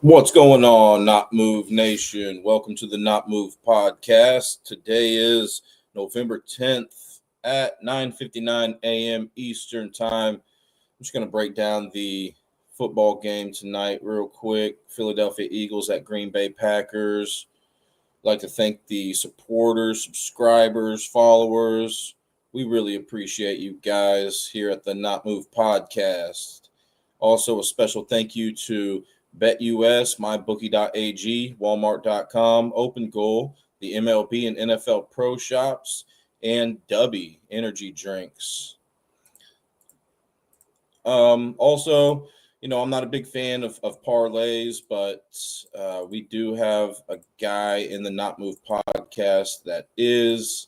What's going on, Not Move Nation? Welcome to the Not Move podcast. Today is November 10th at 9:59 a.m. Eastern Time. I'm just going to break down the football game tonight real quick. Philadelphia Eagles at Green Bay Packers. I'd like to thank the supporters, subscribers, followers. We really appreciate you guys here at the Not Move podcast. Also, a special thank you to BetUS, MyBookie.ag, Walmart.com, Open Goal, the MLB and NFL Pro Shops, and Dubby Energy Drinks. Also, I'm not a big fan of parlays, but we do have a guy in the Not Move podcast that is.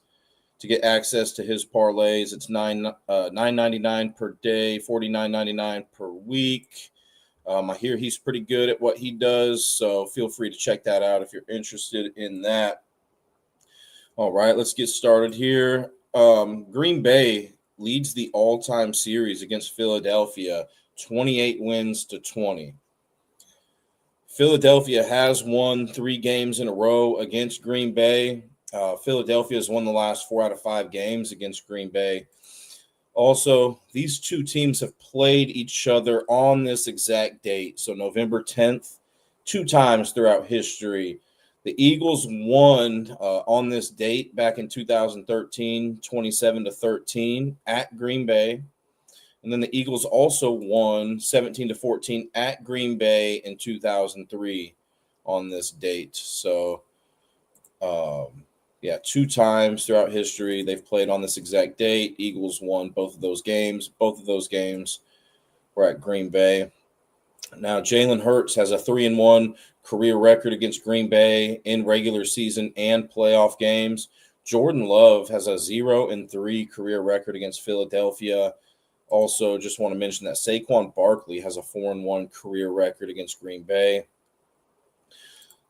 To get access to his parlays, it's $9.99 per day, $49.99 per week. I hear he's pretty good at what he does, so feel free to check that out if you're interested in that. All right, let's get started here. Green Bay leads the all-time series against Philadelphia, 28 wins to 20. Philadelphia has won 3 games in a row against Green Bay. Philadelphia has won the last 4 out of 5 games against Green Bay. Also, these two teams have played each other on this exact date, so November 10th, 2 times throughout history. The Eagles won on this date back in 2013, 27-13 at Green Bay. And then the Eagles also won 17-14 at Green Bay in 2003 on this date. So, 2 times throughout history they've played on this exact date. Eagles won both of those games. Both of those games were at Green Bay. Now, Jalen Hurts has a 3-1 career record against Green Bay in regular season and playoff games. Jordan Love has a 0-3 career record against Philadelphia. Also, just want to mention that Saquon Barkley has a 4-1 career record against Green Bay.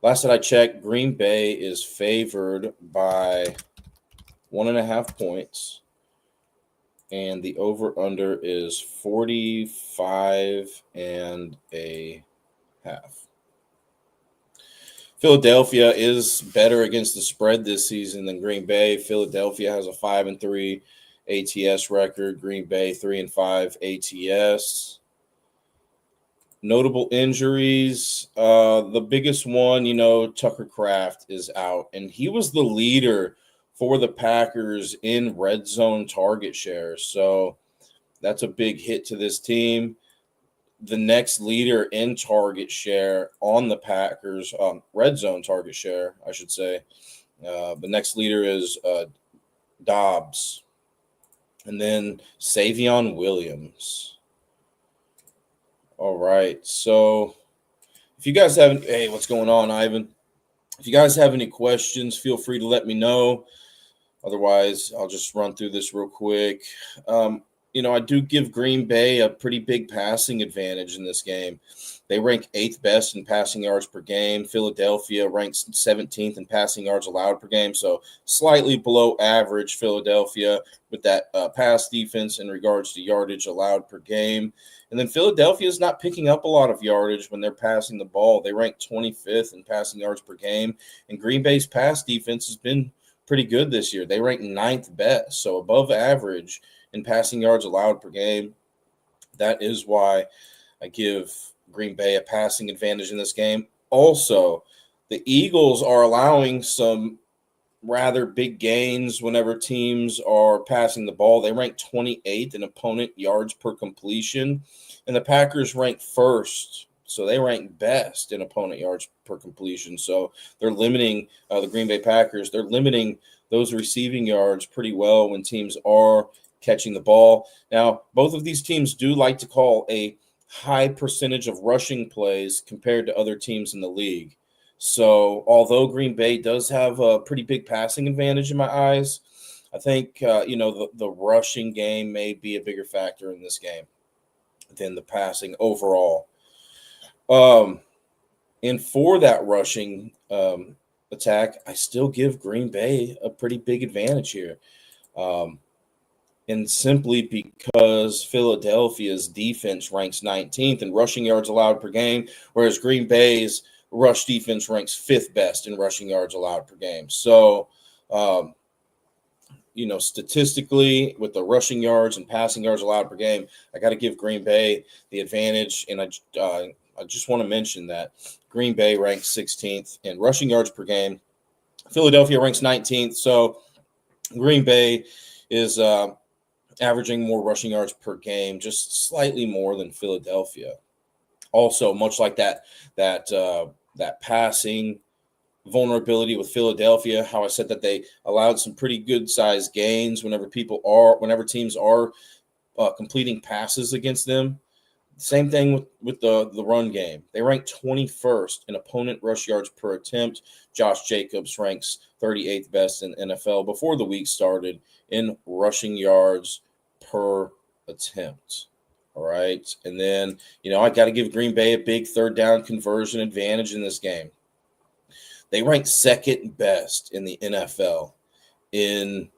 Last that I checked, Green Bay is favored by 1.5 points, and the over-under is 45.5. Philadelphia is better against the spread this season than Green Bay. Philadelphia has a 5-3 ATS record. Green Bay 3-5 ATS. Notable injuries. The biggest one, Tucker Kraft is out, and he was the leader for the Packers in red zone target share. So that's a big hit to this team. The next leader in target share on the Packers, red zone target share, I should say. The next leader is Dobbs, and then Savion Williams. All right. So if you guys have hey, what's going on, Ivan? If you guys have any questions, feel free to let me know. Otherwise, I'll just run through this real quick. I do give Green Bay a pretty big passing advantage in this game. They rank 8th best in passing yards per game. Philadelphia ranks 17th in passing yards allowed per game, so slightly below average Philadelphia with that pass defense in regards to yardage allowed per game. And then Philadelphia is not picking up a lot of yardage when they're passing the ball. They rank 25th in passing yards per game, and Green Bay's pass defense has been pretty good this year. They rank 9th best, so above average in passing yards allowed per game. That is why I give Green Bay a passing advantage in this game. Also, the Eagles are allowing some rather big gains whenever teams are passing the ball. They rank 28th in opponent yards per completion, and the Packers rank 1st. So they rank best in opponent yards per completion. So they're limiting the Green Bay Packers. They're limiting those receiving yards pretty well when teams are catching the ball. Now, both of these teams do like to call a high percentage of rushing plays compared to other teams in the league. So although Green Bay does have a pretty big passing advantage in my eyes, I think, the rushing game may be a bigger factor in this game than the passing overall. And for that rushing attack, I still give Green Bay a pretty big advantage here. and simply because Philadelphia's defense ranks 19th in rushing yards allowed per game, whereas Green Bay's rush defense ranks 5th best in rushing yards allowed per game. So, statistically, with the rushing yards and passing yards allowed per game, I got to give Green Bay the advantage. And I just want to mention that Green Bay ranks 16th in rushing yards per game. Philadelphia ranks 19th. So Green Bay is averaging more rushing yards per game, just slightly more than Philadelphia. Also, much like that passing vulnerability with Philadelphia, how I said that they allowed some pretty good sized gains whenever teams are completing passes against them. Same thing with the run game. They rank 21st in opponent rush yards per attempt. Josh Jacobs ranks 38th best in NFL before the week started in rushing yards per attempt. All right. And then, I got to give Green Bay a big third down conversion advantage in this game. They rank second best in the NFL in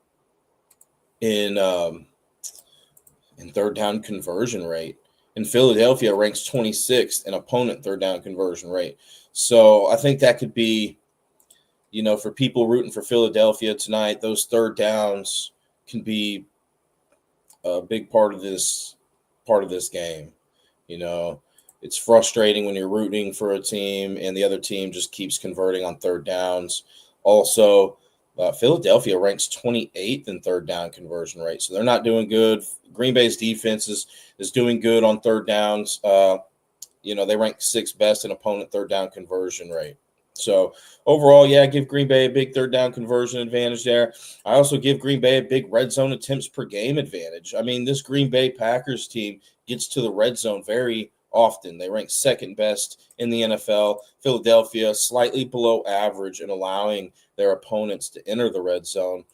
third down conversion rate. And Philadelphia ranks 26th in opponent third down conversion rate. So I think that could be, for people rooting for Philadelphia tonight, those third downs can be a big part of this game. It's frustrating when you're rooting for a team and the other team just keeps converting on third downs. Also, Philadelphia ranks 28th in third down conversion rate, so they're not doing good. Green Bay's defense is doing good on third downs. They rank 6th best in opponent third down conversion rate. So overall, I give Green Bay a big third down conversion advantage there. I also give Green Bay a big red zone attempts per game advantage. I mean, this Green Bay Packers team gets to the red zone very often. They rank second best in the NFL. Philadelphia slightly below average in allowing their opponents to enter the red zone.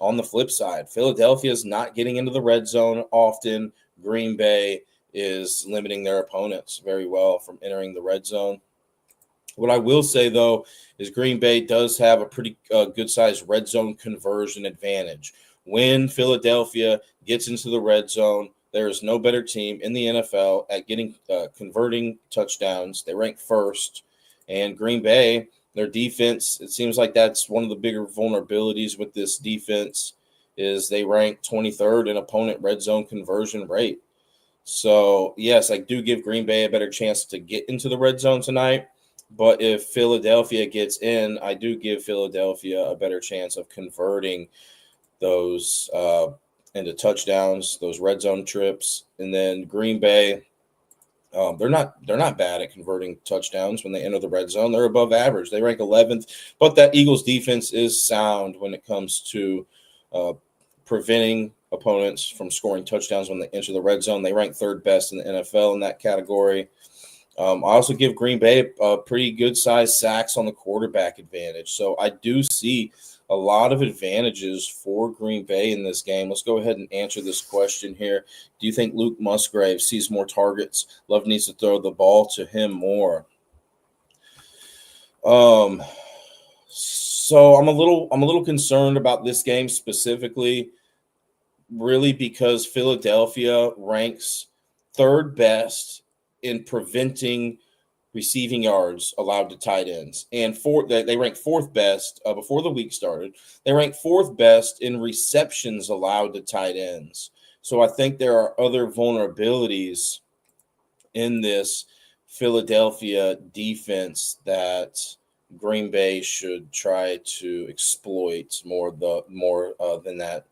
On the flip side, Philadelphia is not getting into the red zone often. Green Bay is limiting their opponents very well from entering the red zone. What I will say, though, is Green Bay does have a pretty good-sized red zone conversion advantage. When Philadelphia gets into the red zone, there is no better team in the NFL at converting touchdowns. They rank first. And Green Bay, their defense, it seems like that's one of the bigger vulnerabilities with this defense, is they rank 23rd in opponent red zone conversion rate. So, yes, I do give Green Bay a better chance to get into the red zone tonight. But if Philadelphia gets in, I do give Philadelphia a better chance of converting those into touchdowns, those red zone trips. And then Green Bay, they're not bad at converting touchdowns when they enter the red zone. They're above average. They rank 11th. But that Eagles defense is sound when it comes to preventing opponents from scoring touchdowns when they enter the red zone. They rank third best in the NFL in that category. I also give Green Bay a pretty good size sacks on the quarterback advantage. So I do see a lot of advantages for Green Bay in this game. Let's go ahead and answer this question here. Do you think Luke Musgrave sees more targets? Love needs to throw the ball to him more. So I'm a little concerned about this game specifically, really because Philadelphia ranks third best in preventing receiving yards allowed to tight ends. And they ranked fourth best before the week started. They ranked fourth best in receptions allowed to tight ends. So I think there are other vulnerabilities in this Philadelphia defense that Green Bay should try to exploit more than that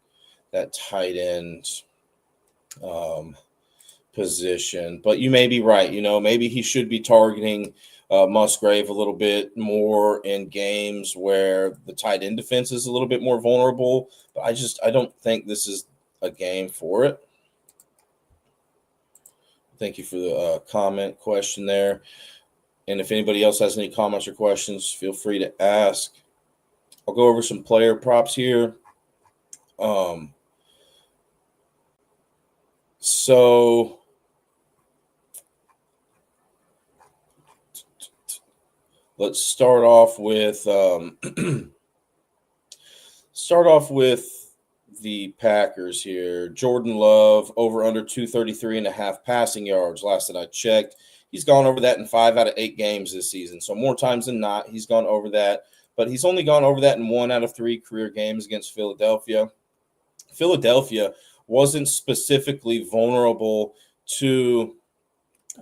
tight end position. But you may be right. Maybe he should be targeting Musgrave a little bit more in games where the tight end defense is a little bit more vulnerable. But I don't think this is a game for it. Thank you for the comment question there. And if anybody else has any comments or questions, feel free to ask. I'll go over some player props here. So let's start off with the Packers here. Jordan Love over under 233.5 passing yards. Last that I checked, he's gone over that in 5 out of 8 games this season. So more times than not, he's gone over that. But he's only gone over that in 1 out of 3 career games against Philadelphia. Philadelphia wasn't specifically vulnerable to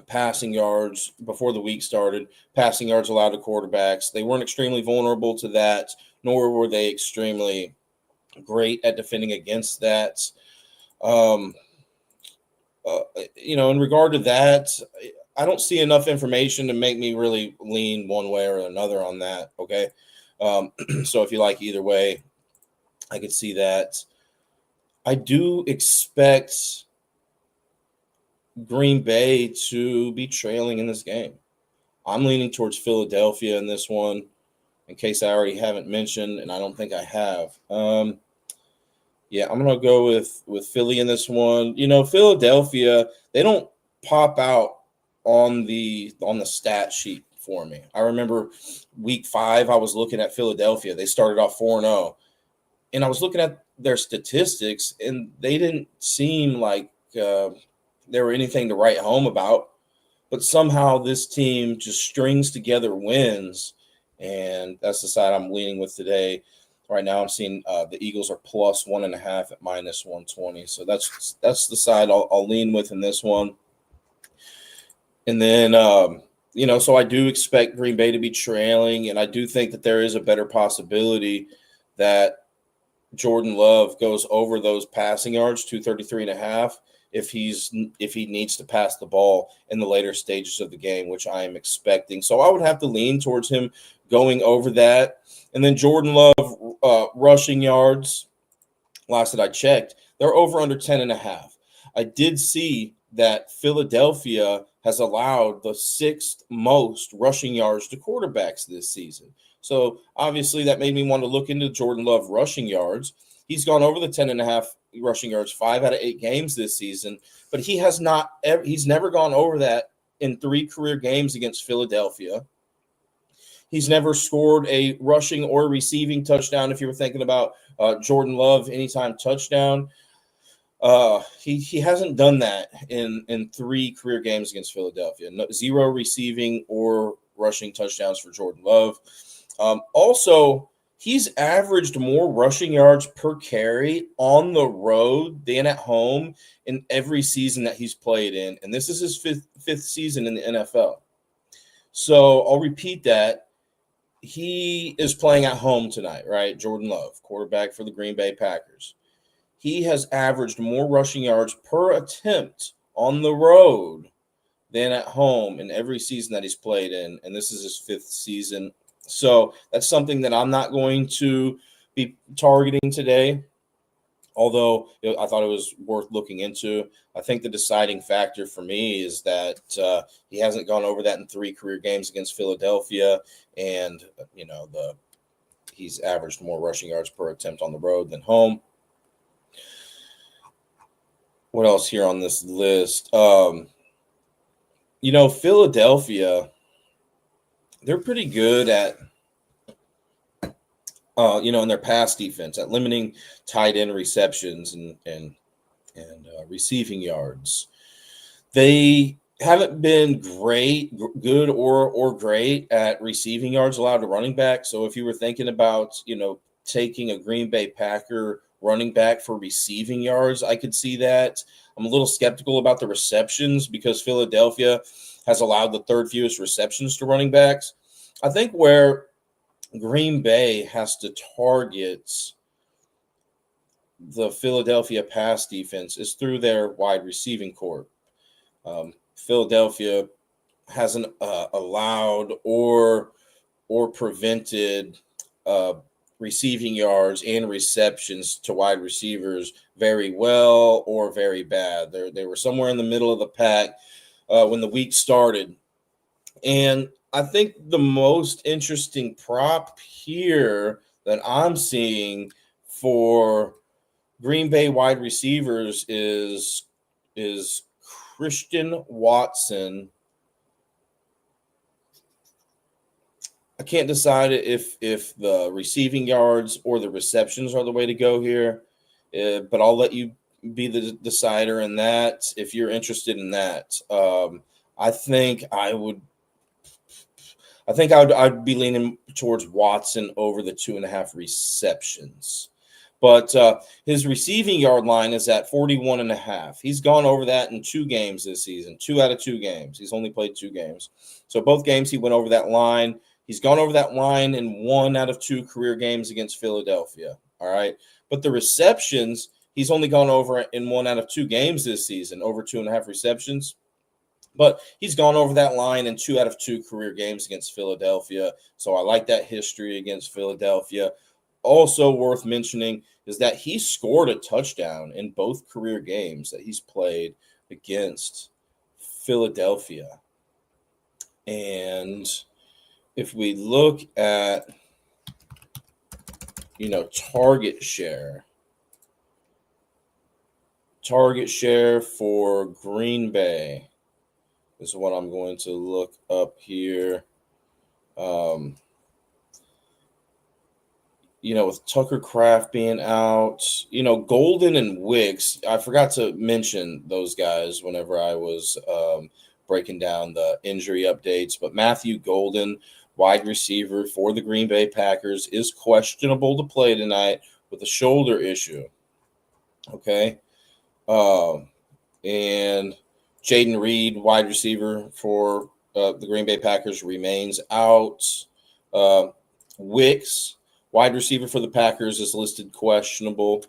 passing yards before the week started, passing yards allowed to quarterbacks. They weren't extremely vulnerable to that, nor were they extremely great at defending against that. Um, in regard to that, I don't see enough information to make me really lean one way or another on that. Okay. So if you like either way, I could see that. I do expect Green Bay to be trailing in this game. I'm leaning towards Philadelphia in this one, in case I already haven't mentioned, and I don't think I have. Yeah, I'm gonna go with Philly in this one. Philadelphia, they don't pop out on the stat sheet for me. I remember week 5, I was looking at Philadelphia. They started off 4-0, and I was looking at their statistics, and they didn't seem like there were anything to write home about. But somehow this team just strings together wins, and that's the side I'm leaning with today. Right now, I'm seeing the Eagles are plus 1.5 at minus 120. So that's the side I'll lean with in this one. And then, so I do expect Green Bay to be trailing, and I do think that there is a better possibility that Jordan Love goes over those passing yards, 233.5, if he needs to pass the ball in the later stages of the game, which I am expecting. So I would have to lean towards him going over that. And then Jordan Love rushing yards, last that I checked, they're over under 10.5. I did see that Philadelphia has allowed the 6th most rushing yards to quarterbacks this season. So obviously that made me want to look into Jordan Love rushing yards. He's gone over the 10.5 rushing yards 5 out of 8 games this season, but he's never gone over that in 3 career games against Philadelphia. He's never scored a rushing or receiving touchdown. If you were thinking about Jordan Love anytime touchdown, he hasn't done that in 3 career games against Philadelphia. 0 receiving or rushing touchdowns for Jordan Love. Also, he's averaged more rushing yards per carry on the road than at home in every season that he's played in, and this is his fifth season in the NFL. So I'll repeat that. He is playing at home tonight, right? Jordan Love, quarterback for the Green Bay Packers. He has averaged more rushing yards per attempt on the road than at home in every season that he's played in, and this is his 5th season. So that's something that I'm not going to be targeting today, although I thought it was worth looking into. I think the deciding factor for me is that he hasn't gone over that in 3 career games against Philadelphia, and he's averaged more rushing yards per attempt on the road than home. What else here on this list? Philadelphia, they're pretty good at in their pass defense, at limiting tight end receptions and receiving yards. They haven't been good or great at receiving yards allowed to running back. So if you were thinking about, taking a Green Bay Packer running back for receiving yards, I could see that. I'm a little skeptical about the receptions because Philadelphia has allowed the 3rd fewest receptions to running backs. I think where Green Bay has to target the Philadelphia pass defense is through their wide receiving corps. Philadelphia hasn't allowed or prevented receiving yards and receptions to wide receivers very well or very bad. They were somewhere in the middle of the pack when the week started. And I think the most interesting prop here that I'm seeing for Green Bay wide receivers is Christian Watson. I can't decide if the receiving yards or the receptions are the way to go here. but I'll let you be the decider in that if you're interested in that. I think I would. I'd be leaning towards Watson over the 2.5 receptions. But his receiving yard line is at 41.5. He's gone over that in 2 games this season, 2 out of 2 games. He's only played 2 games. So both games he went over that line. He's gone over that line in 1 out of 2 career games against Philadelphia. All right. But the receptions, he's only gone over in 1 out of 2 games this season, over 2.5 receptions. But he's gone over that line in 2 out of 2 career games against Philadelphia. So I like that history against Philadelphia. Also worth mentioning is that he scored a touchdown in both career games that he's played against Philadelphia. And if we look at, target share for Green Bay is what I'm going to look up here. With Tucker Kraft being out, Golden and Wicks, I forgot to mention those guys whenever I was breaking down the injury updates. But Matthew Golden, wide receiver for the Green Bay Packers, is questionable to play tonight with a shoulder issue. Okay. And Jaden Reed, wide receiver for the Green Bay Packers, remains out. Wicks, wide receiver for the Packers, is listed questionable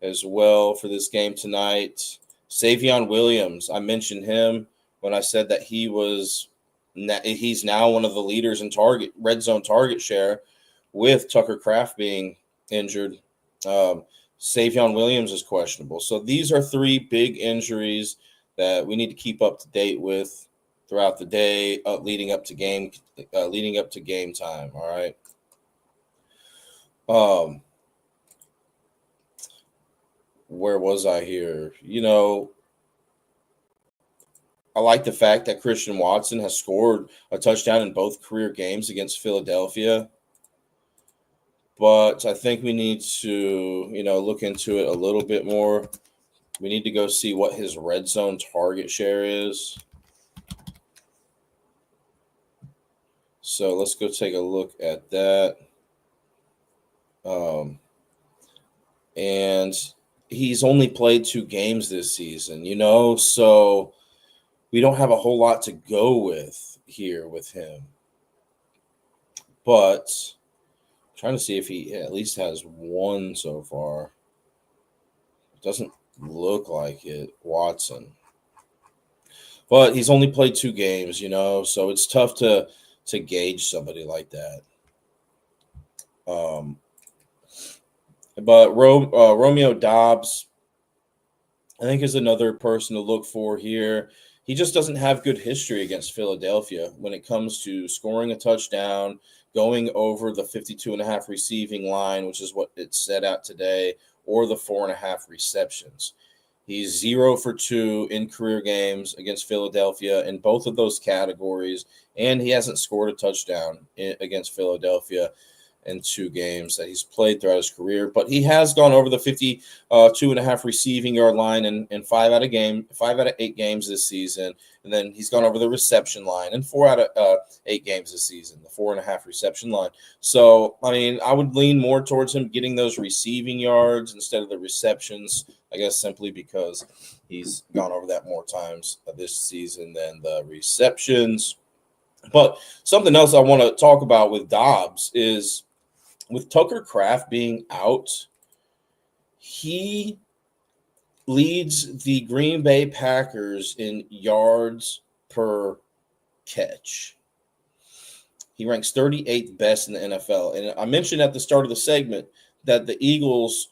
as well for this game tonight. Savion Williams, I mentioned him when I said that he's now one of the leaders in red zone target share with Tucker Kraft being injured. Savion Williams is questionable. So these are 3 big injuries that we need to keep up to date with throughout the day, leading up to game time. All right. Where was I here? I like the fact that Christian Watson has scored a touchdown in both career games against Philadelphia. But I think we need to, look into it a little bit more. We need to go see what his red zone target share is. So let's go take a look at that. And he's only played 2 games this season, so we don't have a whole lot to go with here with him. But I'm trying to see if he at least has 1 so far. It doesn't look like it, Watson. But he's only played 2 games, so it's tough to gauge somebody like that. But Romeo Doubs, I think, is another person to look for here. He just doesn't have good history against Philadelphia when it comes to scoring a touchdown, going over the 52.5 receiving line, which is what it set out today, or the 4.5 receptions. He's 0 for 2 in career games against Philadelphia in both of those categories, and he hasn't scored a touchdown against Philadelphia in 2 games that he's played throughout his career. But he has gone over the 52.5 receiving yard line in 5 out of 8 games this season. And then he's gone over the reception line in 4 out of 8 games this season, the 4.5 reception line. So, I would lean more towards him getting those receiving yards instead of the receptions, I guess simply because he's gone over that more times this season than the receptions. But something else I want to talk about with Doubs is, with Tucker Kraft being out, he leads the Green Bay Packers in yards per catch. He ranks 38th best in the NFL. And I mentioned at the start of the segment that the Eagles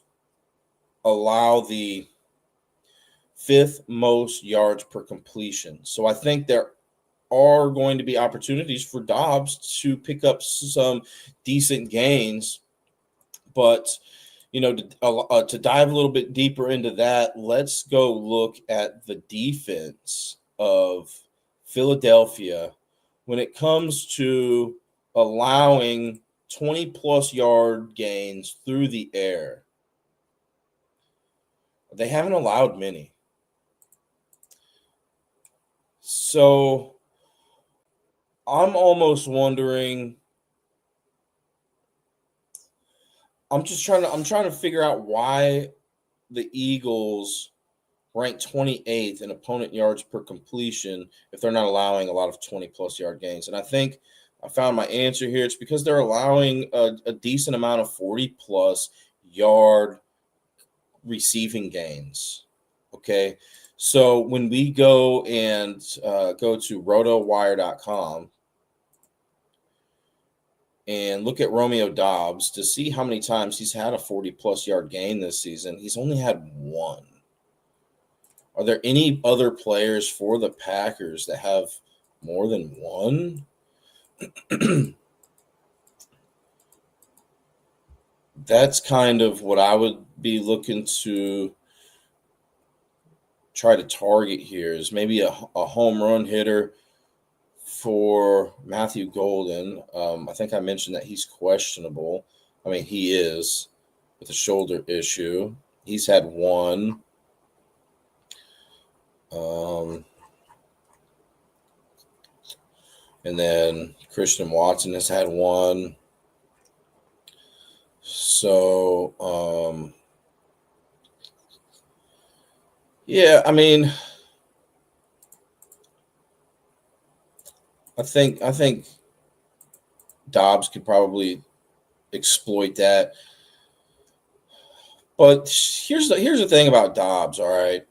allow the 5th most yards per completion. So I think there are going to be opportunities for Doubs to pick up some decent gains. But, to dive a little bit deeper into that, let's go look at the defense of Philadelphia when it comes to allowing 20-plus yard gains through the air. They haven't allowed many. So I'm almost wondering. I'm trying to figure out why the Eagles rank 28th in opponent yards per completion if they're not allowing a lot of 20-plus yard gains. And I think I found my answer here. It's because they're allowing a decent amount of 40-plus yard receiving gains. Okay. So when we go and go to rotowire.com and look at Romeo Dobbs to see how many times he's had a 40-plus yard gain this season, he's only had one. Are there any other players for the Packers that have more than one? That's kind of what I would be looking to try to target here, is maybe a home run hitter for Matthew Golden. I think I mentioned that he's questionable. I mean, he is with a shoulder issue. He's had one. And then Christian Watson has had one. So, yeah, I mean, I think Dobbs could probably exploit that. But here's the thing about Dobbs, all right?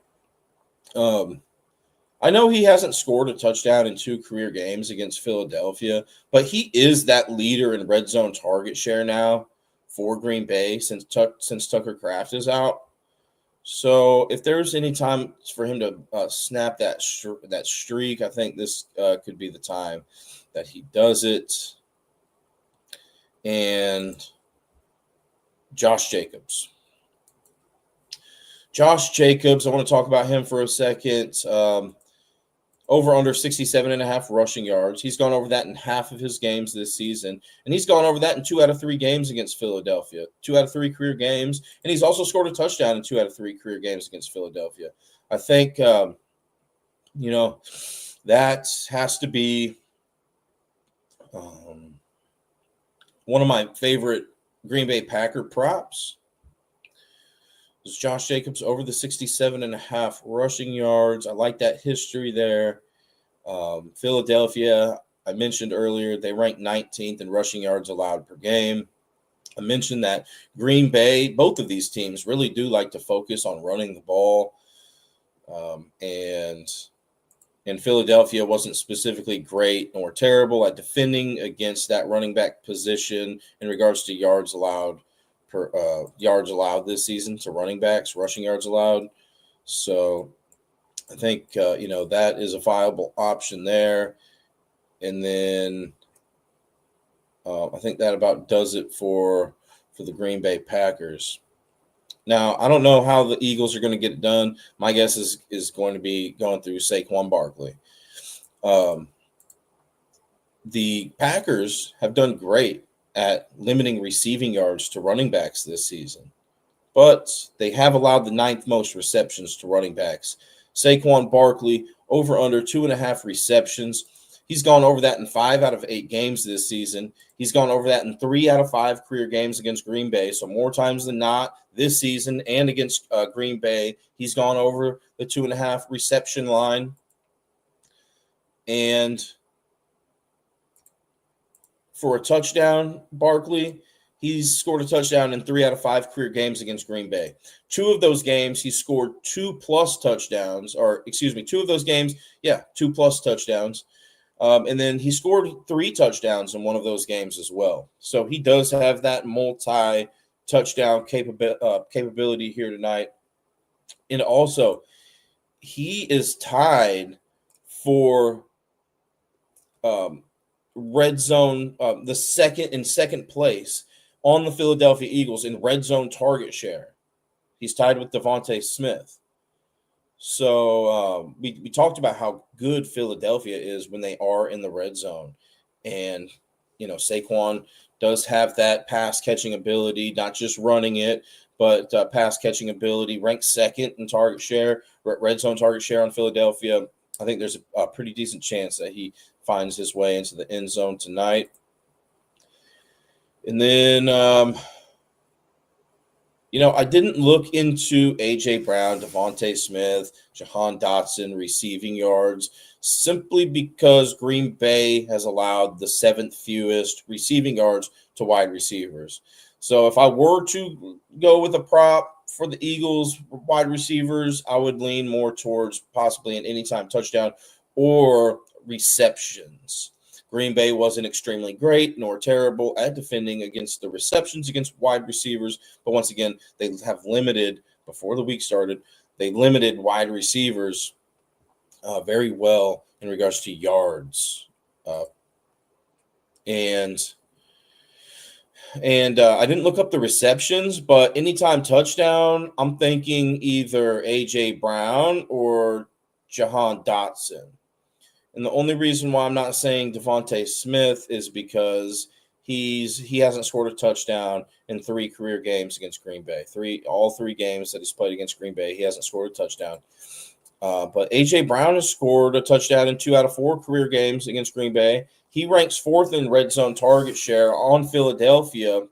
I know he hasn't scored a touchdown in 2 career games against Philadelphia, but he is that leader in red zone target share now for Green Bay since Tucker Kraft is out. So if there's any time for him to snap that streak, I think this could be the time that he does it. And Josh Jacobs. I want to talk about him for a second. Over under 67.5 rushing yards. He's gone over that in half of his games this season. And he's gone over that in 2 out of 3 games against Philadelphia. 2 out of 3 career games. And he's also scored a touchdown in 2 out of 3 career games against Philadelphia. I think, that has to be one of my favorite Green Bay Packer props. Is Josh Jacobs over the 67.5 rushing yards. I like that history there. Philadelphia, I mentioned earlier, they ranked 19th in rushing yards allowed per game. I mentioned that Green Bay, both of these teams really do like to focus on running the ball. And Philadelphia wasn't specifically great nor terrible at defending against that running back position in regards to yards allowed this season to running backs, rushing yards allowed. So I think, that is a viable option there. And then I think that about does it for the Green Bay Packers. Now, I don't know how the Eagles are going to get it done. My guess is going to be going through Saquon Barkley. The Packers have done great at limiting receiving yards to running backs this season, but they have allowed the 9th most receptions to running backs. Saquon Barkley, over under 2.5 receptions. He's gone over that in 5 out of 8 games this season. He's gone over that in 3 out of 5 career games against Green Bay. So more times than not this season and against Green Bay, he's gone over the 2.5 reception line. And for a touchdown, Barkley, he's scored a touchdown in 3 out of 5 career games against Green Bay. 2 of those games, he scored 2+ touchdowns, 2 of those games, 2+ touchdowns. And then he scored 3 touchdowns in one of those games as well. So he does have that multi-touchdown capability here tonight. And also, he is tied for red zone, the second place on the Philadelphia Eagles in red zone target share. He's tied with Devontae Smith. So we talked about how good Philadelphia is when they are in the red zone. And, Saquon does have that pass catching ability, not just running it, but pass catching ability, ranked second in target share, red zone target share on Philadelphia. I think there's a pretty decent chance that he finds his way into the end zone tonight. And then, I didn't look into A.J. Brown, Devontae Smith, Jahan Dotson receiving yards simply because Green Bay has allowed the seventh fewest receiving yards to wide receivers. So if I were to go with a prop for the Eagles wide receivers, I would lean more towards possibly an anytime touchdown or receptions. Green Bay wasn't extremely great nor terrible at defending against the receptions against wide receivers. But once again, they have limited, before the week started, they limited wide receivers very well in regards to yards. And I didn't look up the receptions, but anytime touchdown, I'm thinking either A.J. Brown or Jahan Dotson. And the only reason why I'm not saying Devontae Smith is because he hasn't scored a touchdown in 3 career games against Green Bay. All three games that he's played against Green Bay, he hasn't scored a touchdown. But A.J. Brown has scored a touchdown in 2 out of 4 career games against Green Bay. He ranks 4th in red zone target share on Philadelphia.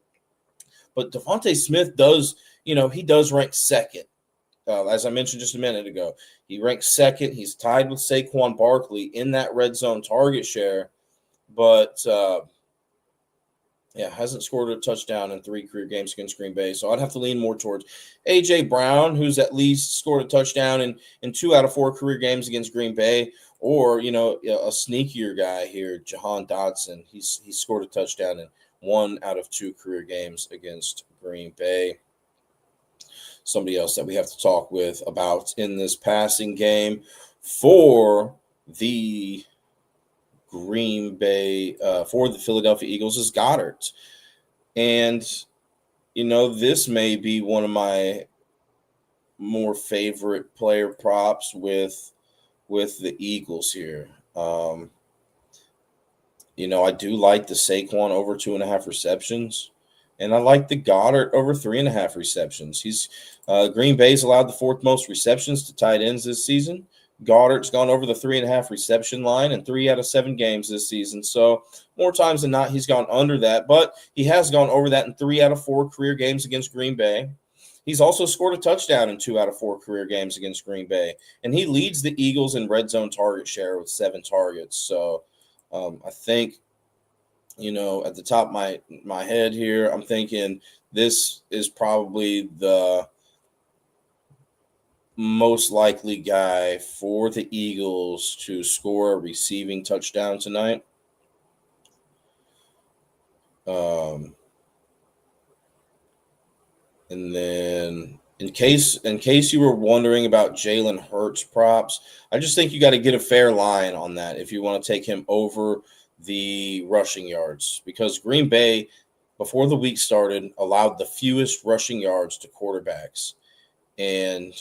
But Devontae Smith does rank 2nd. As I mentioned just a minute ago, he ranks 2nd. He's tied with Saquon Barkley in that red zone target share, but hasn't scored a touchdown in 3 career games against Green Bay. So I'd have to lean more towards A.J. Brown, who's at least scored a touchdown in 2 out of 4 career games against Green Bay, or a sneakier guy here, Jahan Dotson. He's scored a touchdown in 1 out of 2 career games against Green Bay. Somebody else that we have to talk with about in this passing game for the Green Bay, for the Philadelphia Eagles is Goddard. And, this may be one of my more favorite player props with the Eagles here. I do like the Saquon over 2.5 receptions. And I like the Goddard over 3.5 receptions. He's Green Bay's allowed the 4th most receptions to tight ends this season. Goddard's gone over the 3.5 reception line in 3 out of 7 games this season. So more times than not, he's gone under that. But he has gone over that in 3 out of 4 career games against Green Bay. He's also scored a touchdown in 2 out of 4 career games against Green Bay. And he leads the Eagles in red zone target share with 7 targets. So I think, at the top of my head here, I'm thinking this is probably the most likely guy for the Eagles to score a receiving touchdown tonight. And then in case you were wondering about Jalen Hurts props, I just think you got to get a fair line on that if you want to take him over the rushing yards, because Green Bay, before the week started, allowed the fewest rushing yards to quarterbacks. And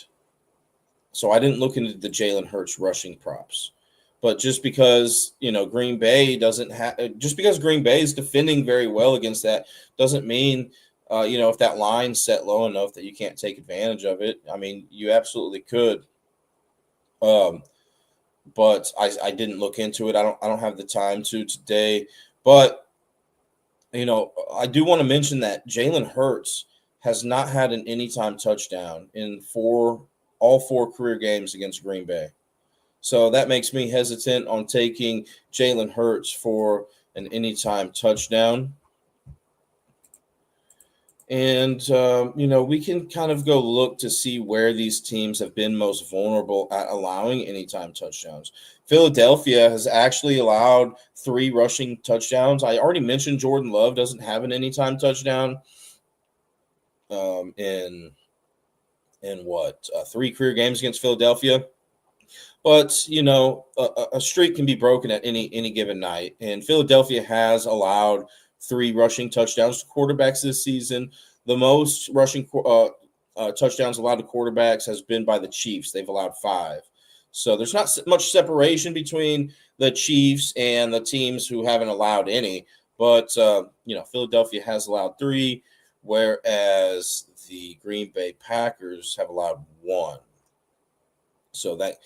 so I didn't look into the Jalen Hurts rushing props. But just because, Green Bay just because Green Bay is defending very well against that doesn't mean, if that line's set low enough that you can't take advantage of it. I mean, you absolutely could. But I didn't look into it. I don't have the time to today. But, I do want to mention that Jalen Hurts has not had an anytime touchdown in all 4 career games against Green Bay. So that makes me hesitant on taking Jalen Hurts for an anytime touchdown. And, we can kind of go look to see where these teams have been most vulnerable at allowing anytime touchdowns. Philadelphia has actually allowed 3 rushing touchdowns. I already mentioned Jordan Love doesn't have an anytime touchdown in 3 career games against Philadelphia. But, a streak can be broken at any given night. And Philadelphia has allowed 3 rushing touchdowns to quarterbacks this season. The most rushing touchdowns allowed to quarterbacks has been by the Chiefs. They've allowed 5. So there's not much separation between the Chiefs and the teams who haven't allowed any. But, Philadelphia has allowed 3, whereas the Green Bay Packers have allowed 1. So that,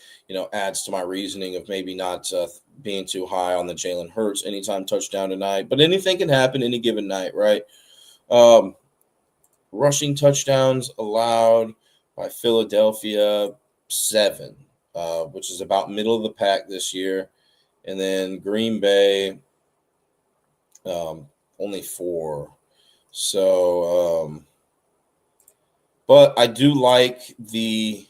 adds to my reasoning of maybe not being too high on the Jalen Hurts anytime touchdown tonight. But anything can happen any given night, right? Rushing touchdowns allowed by Philadelphia, 7, which is about middle of the pack this year. And then Green Bay, only 4. So, but I do like the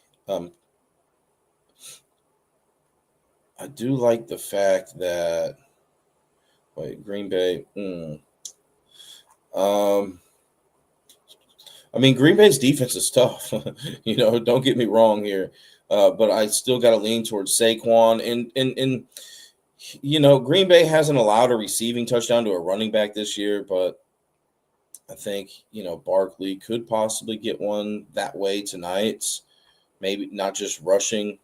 fact that Green Bay. I mean, Green Bay's defense is tough. Don't get me wrong here, but I still got to lean towards Saquon. And Green Bay hasn't allowed a receiving touchdown to a running back this year, but I think Barkley could possibly get one that way tonight. Maybe not just rushing.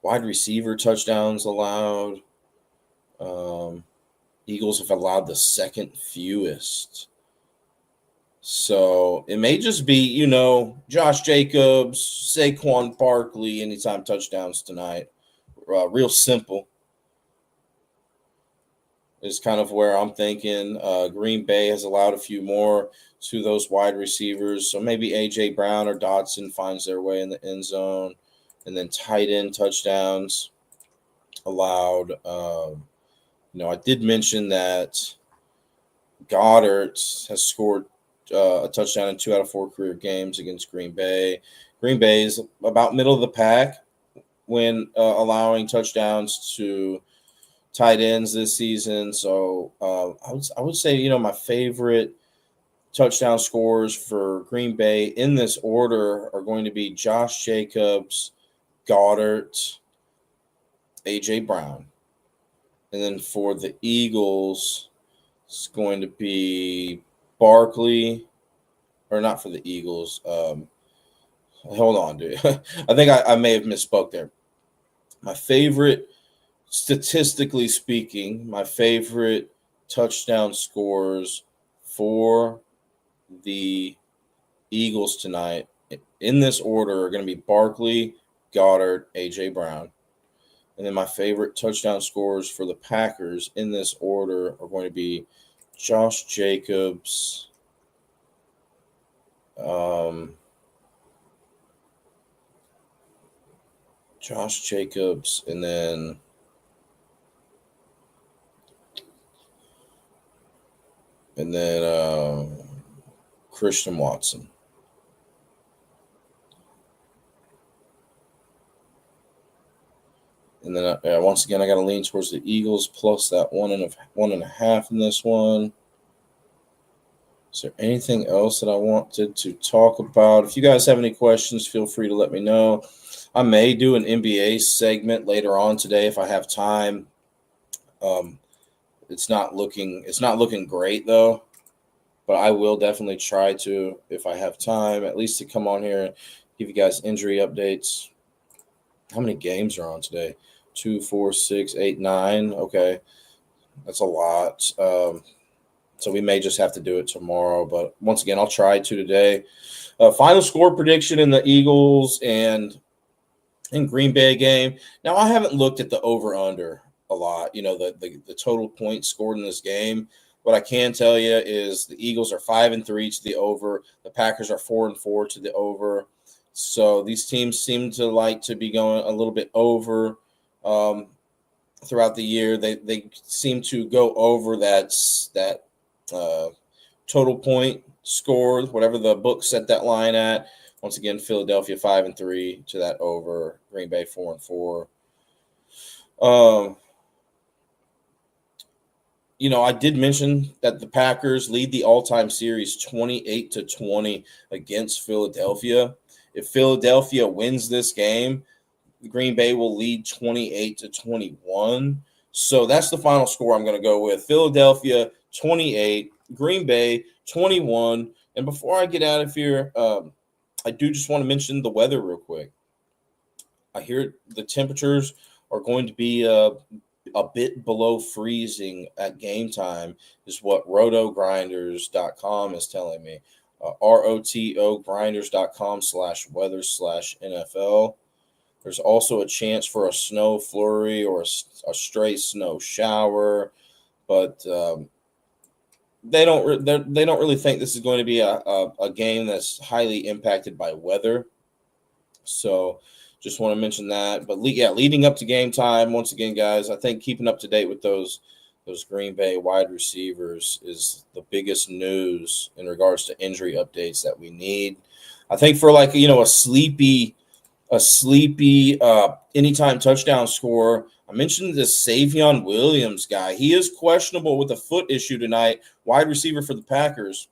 Wide receiver touchdowns allowed. Eagles have allowed the second fewest. So it may just be, Josh Jacobs, Saquon Barkley, anytime touchdowns tonight. Real simple is kind of where I'm thinking. Green Bay has allowed a few more to those wide receivers. So maybe A.J. Brown or Dotson finds their way in the end zone. And then tight end touchdowns allowed. I did mention that Goddard has scored a touchdown in 2 out of 4 career games against Green Bay. Green Bay is about middle of the pack when allowing touchdowns to tight ends this season. So I would say, my favorite touchdown scores for Green Bay in this order are going to be Josh Jacobs, Goddard, A.J. Brown. And then for the Eagles, it's going to be Barkley, or not for the Eagles. Hold on, dude. I think I may have misspoke there. My favorite, statistically speaking, my favorite touchdown scores for the Eagles tonight in this order are going to be Barkley, Goddard, A.J. Brown. And then my favorite touchdown scores for the Packers in this order are going to be Josh Jacobs, and then Christian Watson. And then once again, I got to lean towards the Eagles plus that 1.5 in this one. Is there anything else that I wanted to talk about? If you guys have any questions, feel free to let me know. I may do an NBA segment later on today if I have time. It's not looking great though, but I will definitely try to if I have time, at least to come on here and give you guys injury updates. How many games are on today? 2, 4, 6, 8, 9. Okay, that's a lot. So we may just have to do it tomorrow. But once again, I'll try to today. Final score prediction in the Eagles and in Green Bay game. Now, I haven't looked at the over-under a lot, the total points scored in this game. What I can tell you is the Eagles are 5-3 to the over. The Packers are 4-4 to the over. So these teams seem to like to be going a little bit over throughout the year. They seem to go over that total point score, whatever the book set that line at. Once again, Philadelphia 5-3 to that over. Green Bay 4-4. I did mention that the Packers lead the all-time series 28-20 against Philadelphia. If Philadelphia wins this game, Green Bay will lead 28-21. So that's the final score I'm going to go with. Philadelphia 28, Green Bay 21. And before I get out of here, I do just want to mention the weather real quick. I hear the temperatures are going to be a bit below freezing at game time is what rotogrinders.com is telling me. rotogrinders.com/weather/NFL. There's also a chance for a snow flurry or a stray snow shower, but they don't really think this is going to be a game that's highly impacted by weather. So just want to mention that. But leading up to game time, once again, guys, I think keeping up to date with those Green Bay wide receivers is the biggest news in regards to injury updates that we need. I think for a sleepy anytime touchdown score. I mentioned this Savion Williams guy. He is questionable with a foot issue tonight, wide receiver for the Packers.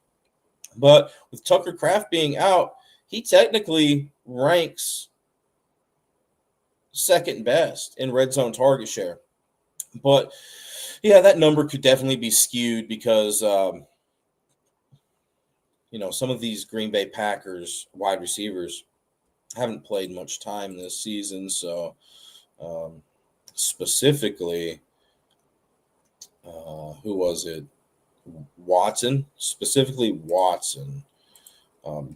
But with Tucker Kraft being out, he technically ranks second best in red zone target share. But yeah, that number could definitely be skewed because some of these Green Bay Packers wide receivers haven't played much time this season. So specifically, who was it? Watson. Specifically, Watson.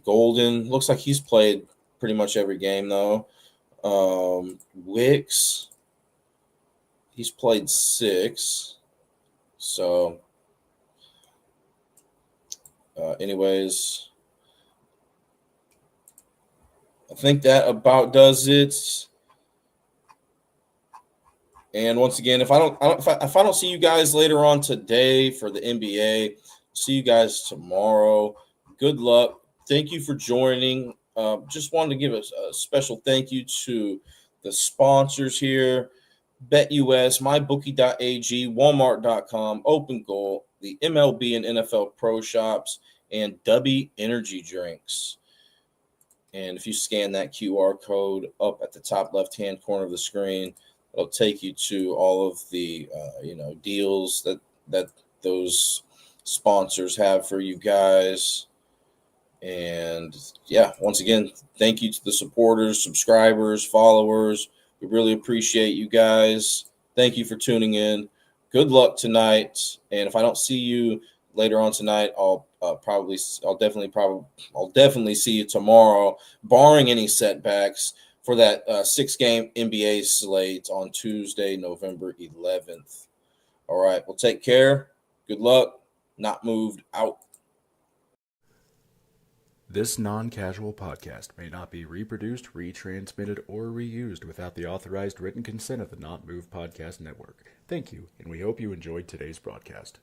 Golden looks like he's played pretty much every game though. Wicks, he's played 6. So, anyways, I think that about does it. And once again, if I don't see you guys later on today for the NBA, see you guys tomorrow. Good luck. Thank you for joining. Just wanted to give a special thank you to the sponsors here: BetUS, MyBookie.ag, Walmart.com, Open Goal, the MLB and NFL Pro Shops, and Dubby Energy Drinks. And if you scan that QR code up at the top left-hand corner of the screen, it'll take you to all of the deals that those sponsors have for you guys. And yeah, once again, thank you to the supporters, subscribers, followers. We really appreciate you guys. Thank you for tuning in. Good luck tonight. And if I don't see you later on tonight, I'll definitely see you tomorrow, barring any setbacks, for that 6-game NBA slate on Tuesday, November 11th. All right, well, take care. Good luck. Not moved out. This non-casual podcast may not be reproduced, retransmitted, or reused without the authorized written consent of the Not Moved Podcast Network. Thank you, and we hope you enjoyed today's broadcast.